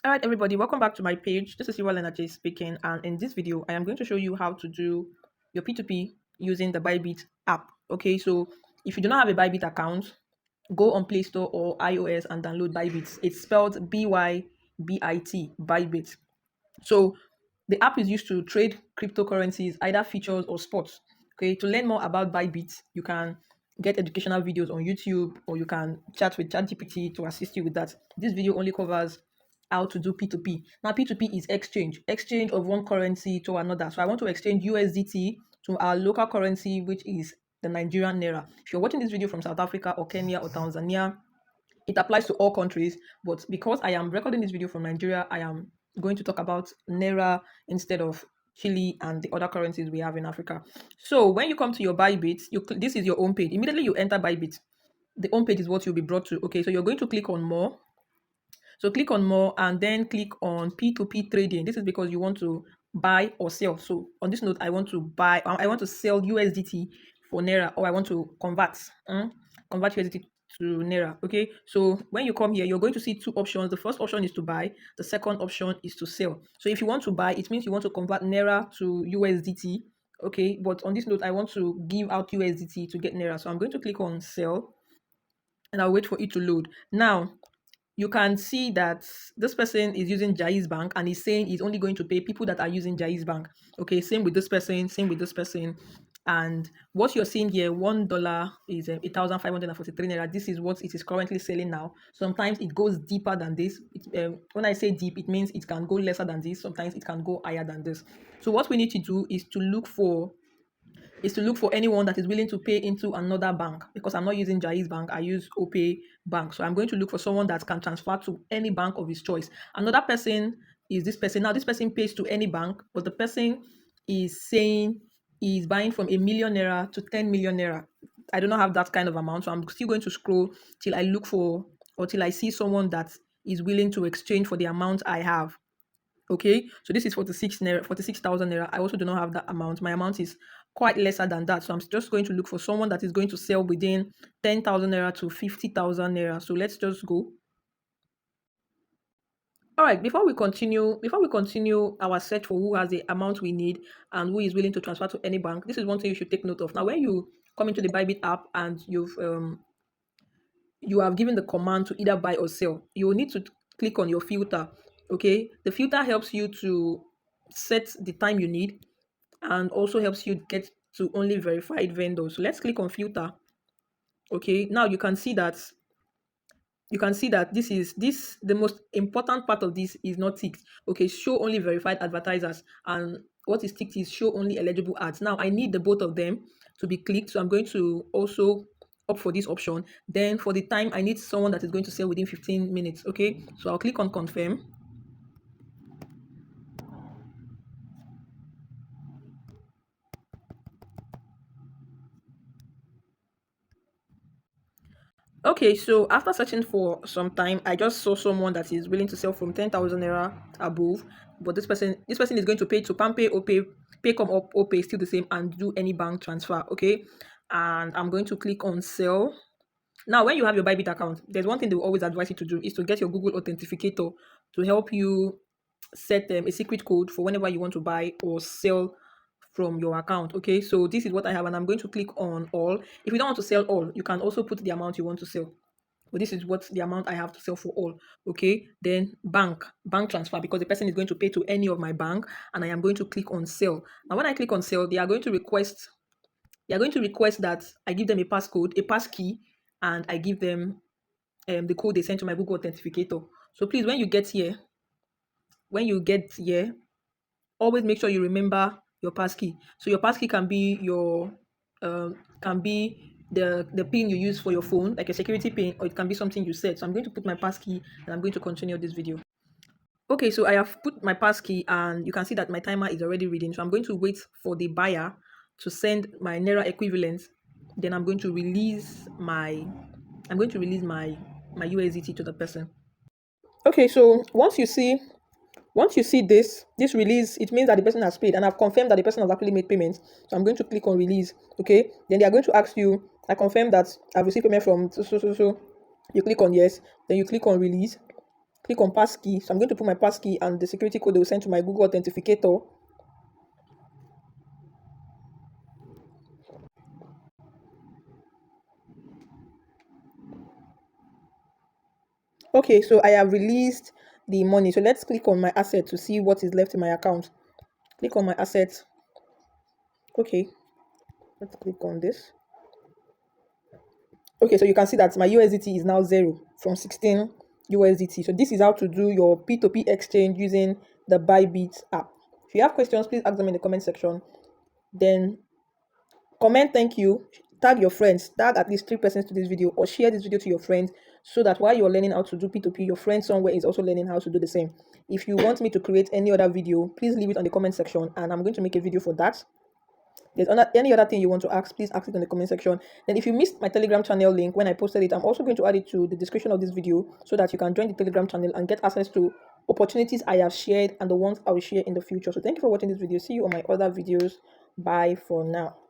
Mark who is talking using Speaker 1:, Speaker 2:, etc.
Speaker 1: All right, everybody, welcome back to my page. This is Siwa Lenache speaking, and in this video, I am going to show you how to do your P2P using the Bybit app. Okay, so if you do not have a Bybit account, go on Play Store or iOS and download Bybit. It's spelled Bybit, Bybit. So the app is used to trade cryptocurrencies, either futures or spots. Okay, to learn more about Bybit, you can get educational videos on YouTube or you can chat with ChatGPT to assist you with that. This video only covers how to do P2P. Now, P2P is exchange of one currency to another. So I want to exchange USDT to our local currency, which is the Nigerian Naira. If you're watching this video from South Africa or Kenya or Tanzania, it applies to all countries, but because I am recording this video from Nigeria, I am going to talk about Naira instead of Chile and the other currencies we have in Africa. So when you come to your Bybit, this is your home page. Immediately you enter Bybit. The home page is what you'll be brought to. Okay, so you're going to click on more. So click on more and then click on P2P trading. This is because you want to buy or sell. So on this note, I want to sell USDT for Naira, or I want to convert USDT to Naira. Okay, so when you come here, you're going to see two options. The first option is to buy, the second option is to sell. So if you want to buy, it means you want to convert Naira to USDT. Okay, but on this note, I want to give out USDT to get Naira. So I'm going to click on sell and I'll wait for it to load. Now, you can see that this person is using Jai's Bank and he's saying he's only going to pay people that are using Jai's Bank. Okay, same with this person, same with this person. And what you're seeing here, $1 is 1,543 naira. This is what it is currently selling now. Sometimes it goes deeper than this. When I say deep, it means it can go lesser than this. Sometimes it can go higher than this. So what we need to do is to look for anyone that is willing to pay into another bank, because I'm not using Jai's Bank, I use OPay Bank. So I'm going to look for someone that can transfer to any bank of his choice. Another person is this person. Now, this person pays to any bank, but the person is saying he's buying from a million naira to 10 million naira. I do not have that kind of amount, so I'm still going to scroll till I look for, or till I see someone that is willing to exchange for the amount I have. Okay, so this is 46,000 naira. I also do not have that amount. My amount is quite lesser than that, so I'm just going to look for someone that is going to sell within 10,000 naira to 50,000 naira. So let's just go. All right, before we continue our search for who has the amount we need and who is willing to transfer to any bank, this is one thing you should take note of. Now, when you come into the Bybit app and you have given the command to either buy or sell, you will need to click on your filter. Okay, the filter helps you to set the time you need and also helps you get to only verified vendors. So let's click on filter. Okay, now you can see that this the most important part of this is not ticked. Okay, show only verified advertisers, and what is ticked is show only eligible ads. Now I need the both of them to be clicked, so I'm going to also opt for this option. Then for the time, I need someone that is going to sell within 15 minutes. Okay, so I'll click on confirm. Okay, so after searching for some time, I just saw someone that is willing to sell from 10,000 naira above. But this person is going to pay to PamPay, OPay, Paycom or OPay, still the same, and do any bank transfer. Okay, and I'm going to click on sell. Now, when you have your Bybit account, there's one thing they will always advise you to do is to get your Google Authenticator to help you set a secret code for whenever you want to buy or sell from your account. Okay, so this is what I have, and I'm going to click on all. If you don't want to sell all, you can also put the amount you want to sell, but this is what the amount I have to sell for all. Okay, then bank transfer, because the person is going to pay to any of my bank, and I am going to click on sell. Now when I click on sell, they are going to request that I give them a passcode, a pass key, and I give them the code they sent to my Google Authenticator. So please, when you get here, always make sure you remember your passkey. So your passkey can be the pin you use for your phone, like a security pin, or it can be something you set. So I'm going to put my passkey and I'm going to continue this video. Okay, so I have put my passkey and you can see that my timer is already reading. So I'm going to wait for the buyer to send my Naira equivalent. Then I'm going to release my USDT to the person. Okay, so once you see this release, it means that the person has paid, and I've confirmed that the person has actually made payments. So I'm going to click on release. Okay, then they are going to ask you, I confirm that I've received payment from so. You click on yes, then you click on release. Click on passkey. So I'm going to put my passkey and the security code they will send to my Google Authenticator. Okay, so I have released the money. So let's click on my asset to see what is left in my account. Click on my asset. Okay, let's click on this. Okay, so you can see that my USDT is now 0 from 16 USDT. So this is how to do your P2P exchange using the Bybit app. If you have questions, please ask them in the comment section. Then comment thank you, tag your friends, tag at least 3 persons to this video, or share this video to your friends, so that while you're learning how to do P2P, your friend somewhere is also learning how to do the same. If you want me to create any other video, please leave it on the comment section and I'm going to make a video for that. There's any other thing you want to ask, please ask it in the comment section. Then if you missed my Telegram channel link when I posted it, I'm also going to add it to the description of this video so that you can join the Telegram channel and get access to opportunities I have shared and the ones I will share in the future. So thank you for watching this video. See you on my other videos. Bye for now.